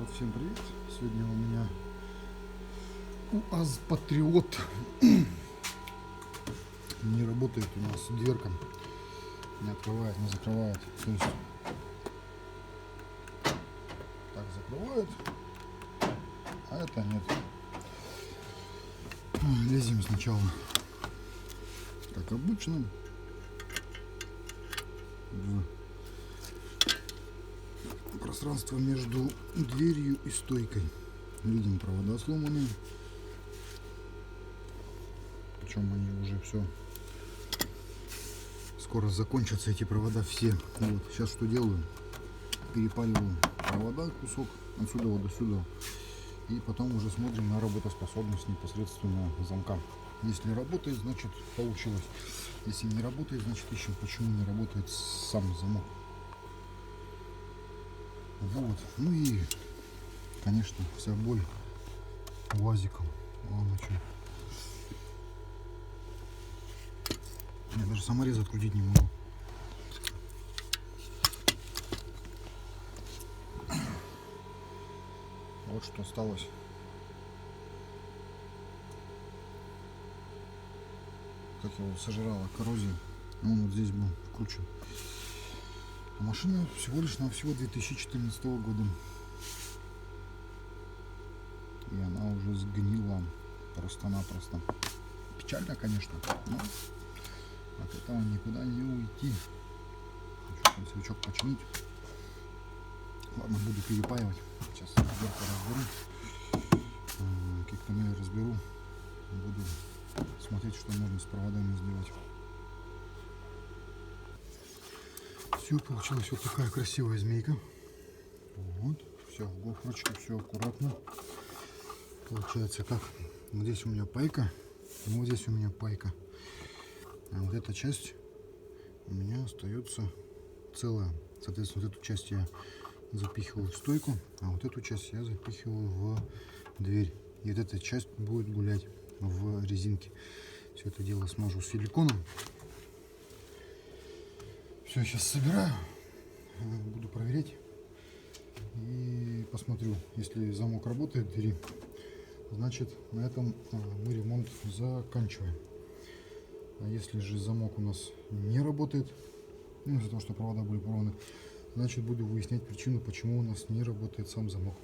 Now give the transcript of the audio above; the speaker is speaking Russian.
Ребят, всем привет! Сегодня у меня УАЗ Патриот. Не работает у нас дверка, не открывает, не закрывает. То есть так закрывает, а это нет. Лезем сначала, как обычно, в пространство между дверью и стойкой. Видим, провода сломаны. Причем они уже все скоро закончатся, эти провода все. Вот сейчас что делаю? Перепаливаю провода кусок отсюда вот до сюда, и потом уже смотрим на работоспособность непосредственно замка. Если работает, значит получилось. Если не работает, значит ищем, почему не работает сам замок. Вот. Ну и, конечно, вся боль УАЗиком. Ладно, что. Я даже саморез открутить не могу. Вот что осталось. Как его сожрала коррозия. Он вот здесь был вкручен. А машина всего лишь навсего 2014 года. И она уже сгнила просто-напросто. Печально, конечно, но от этого никуда не уйти. Хочу свечок починить. Ладно, буду перепаивать. Сейчас дверку разберу. Какие-то разберу. Буду смотреть, что можно с проводами сделать. Все, получилась вот такая красивая змейка. Вот, все в гофрочке, все аккуратно. Получается как? Вот здесь у меня пайка, вот здесь у меня пайка. А вот эта часть у меня остается целая. Соответственно, вот эту часть я запихиваю в стойку, а вот эту часть я запихиваю в дверь. И вот эта часть будет гулять в резинке. Все это дело смажу силиконом. Все, сейчас собираю, буду проверять и посмотрю, если замок работает в двери, значит на этом мы ремонт заканчиваем. А если же замок у нас не работает, ну, из-за того, что провода были порваны, значит буду выяснять причину, почему у нас не работает сам замок.